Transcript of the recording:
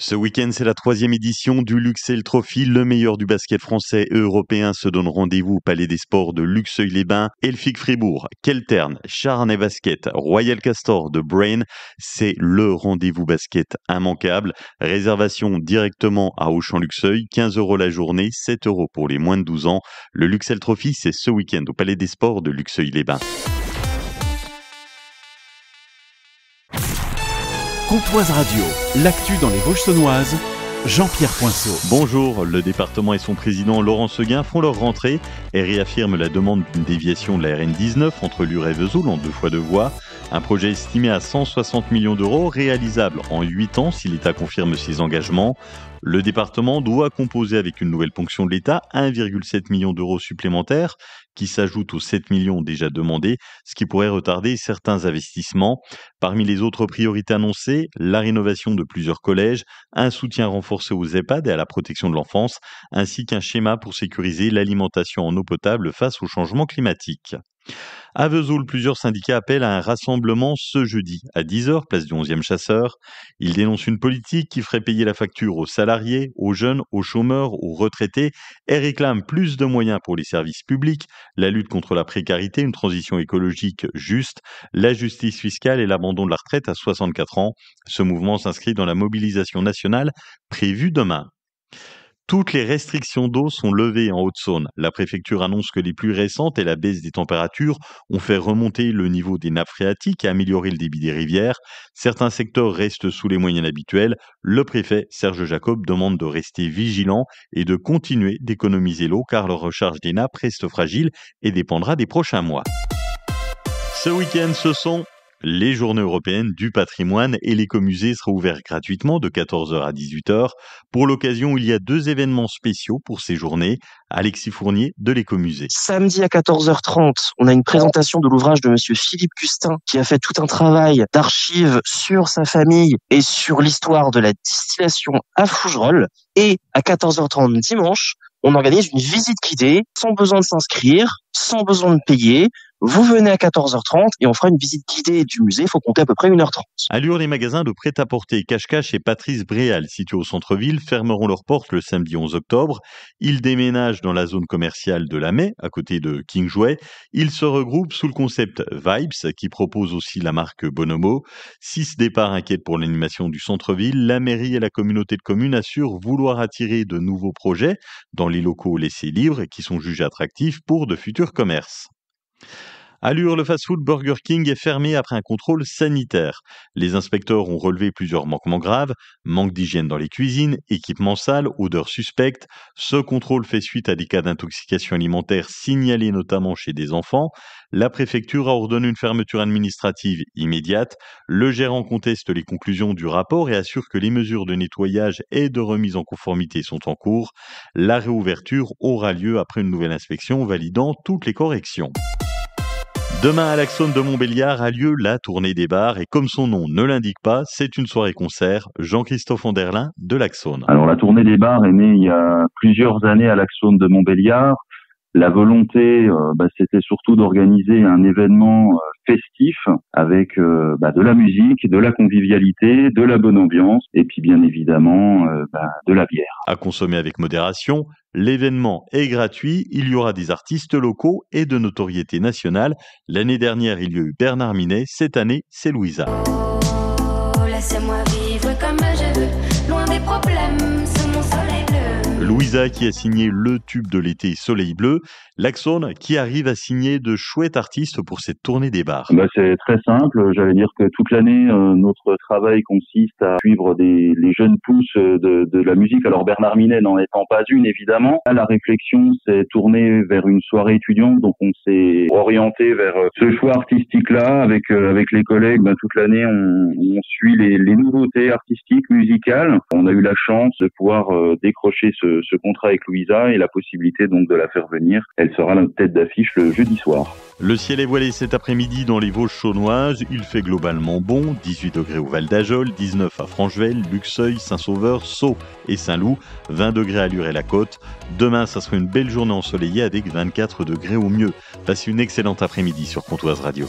Ce week-end, c'est la 3e édition du Luxeuil Trophy. Le meilleur du basket français et européen se donne rendez-vous au Palais des Sports de Luxeuil-les-Bains, Elfic Fribourg, Keltern, Charnay Basket, Royal Castor de Brain. C'est le rendez-vous basket immanquable. Réservation directement à Auchan-Luxeuil, 15 € la journée, 7 € pour les moins de 12 ans. Le Luxeuil Trophy, c'est ce week-end au Palais des Sports de Luxeuil-les-Bains. Comtoise Radio, l'actu dans les Vosges saunoises, Jean-Pierre Poinceau. Bonjour, le département et son président Laurent Seguin font leur rentrée et réaffirment la demande d'une déviation de la RN19 entre Lure et Vesoul en 2 fois 2 voies. Un projet estimé à 160 millions d'euros, réalisable en 8 ans si l'État confirme ses engagements. Le département doit composer avec une nouvelle ponction de l'État 1,7 million d'euros supplémentaires qui s'ajoutent aux 7 millions déjà demandés, ce qui pourrait retarder certains investissements. Parmi les autres priorités annoncées, la rénovation de plusieurs collèges, un soutien renforcé aux EHPAD et à la protection de l'enfance, ainsi qu'un schéma pour sécuriser l'alimentation en eau potable face au changement climatique. À Vesoul, plusieurs syndicats appellent à un rassemblement ce jeudi à 10h, place du 11e chasseur. Ils dénoncent une politique qui ferait payer la facture aux salariés, aux jeunes, aux chômeurs, aux retraités et réclament plus de moyens pour les services publics, la lutte contre la précarité, une transition écologique juste, la justice fiscale et l'abandon de la retraite à 64 ans. Ce mouvement s'inscrit dans la mobilisation nationale prévue demain. Toutes les restrictions d'eau sont levées en Haute-Saône. La préfecture annonce que les pluies récentes et la baisse des températures ont fait remonter le niveau des nappes phréatiques et améliorer le débit des rivières. Certains secteurs restent sous les moyennes habituelles. Le préfet Serge Jacob demande de rester vigilant et de continuer d'économiser l'eau car la recharge des nappes reste fragile et dépendra des prochains mois. Ce week-end, ce sont les journées européennes du patrimoine et l'écomusée sera ouvert gratuitement de 14h à 18h. Pour l'occasion, il y a 2 événements spéciaux pour ces journées. Alexis Fournier de l'écomusée. Samedi à 14h30, on a une présentation de l'ouvrage de monsieur Philippe Custin qui a fait tout un travail d'archives sur sa famille et sur l'histoire de la distillation à Fougerolles. Et à 14h30 dimanche, on organise une visite guidée sans besoin de s'inscrire, sans besoin de payer. Vous venez à 14h30 et on fera une visite guidée du musée. Il faut compter à peu près 1h30. À Lure, les magasins de prêt-à-porter Cache-Cache et Patrice Bréal, situés au centre-ville, fermeront leurs portes le samedi 11 octobre. Ils déménagent dans la zone commerciale de la Mai, à côté de King Jouet. Ils se regroupent sous le concept Vibes, qui propose aussi la marque Bonomo. 6 départs inquiètent pour l'animation du centre-ville. La mairie et la communauté de communes assurent vouloir attirer de nouveaux projets dans les locaux laissés libres qui sont jugés attractifs pour de futurs commerces. À Lure, le fast-food Burger King est fermé après un contrôle sanitaire. Les inspecteurs ont relevé plusieurs manquements graves, manque d'hygiène dans les cuisines, équipements sales, odeurs suspectes. Ce contrôle fait suite à des cas d'intoxication alimentaire signalés notamment chez des enfants. La préfecture a ordonné une fermeture administrative immédiate. Le gérant conteste les conclusions du rapport et assure que les mesures de nettoyage et de remise en conformité sont en cours. La réouverture aura lieu après une nouvelle inspection validant toutes les corrections. Demain, à l'Axone de Montbéliard a lieu la tournée des bars et comme son nom ne l'indique pas, c'est une soirée-concert. Jean-Christophe Anderlin de l'Axone. Alors la tournée des bars est née il y a plusieurs années à l'Axone de Montbéliard. La volonté, c'était surtout d'organiser un événement festif avec de la musique, de la convivialité, de la bonne ambiance et puis bien évidemment de la bière. À consommer avec modération, l'événement est gratuit, il y aura des artistes locaux et de notoriété nationale. L'année dernière, il y a eu Bernard Minet, cette année, c'est Louisa. Oh, laissez-moi vivre comme je veux, loin des problèmes, sous mon soleil bleu. Louisa qui a signé le tube de l'été Soleil Bleu, l'Axone qui arrive à signer de chouettes artistes pour cette tournée des bars. C'est très simple, j'allais dire que toute l'année, notre travail consiste à suivre les jeunes pousses de la musique. Alors Bernard Minet n'en étant pas une évidemment. Là, la réflexion s'est tournée vers une soirée étudiante, donc on s'est orienté vers ce choix artistique-là avec les collègues. Toute l'année, on suit les nouveautés artistiques, musicales. On a eu la chance de pouvoir décrocher ce contrat avec Louisa et la possibilité donc de la faire venir. Elle sera la tête d'affiche le jeudi soir. Le ciel est voilé cet après-midi dans les Vosges saunoises. Il fait globalement bon, 18 degrés au Val d'Ajol, 19 à Franchevel, Luxeuil, Saint-Sauveur, Sceaux et Saint-Loup, 20 degrés à Lure et la Côte. Demain, ça sera une belle journée ensoleillée avec 24 degrés au mieux. Passez une excellente après-midi sur Comtoise Radio.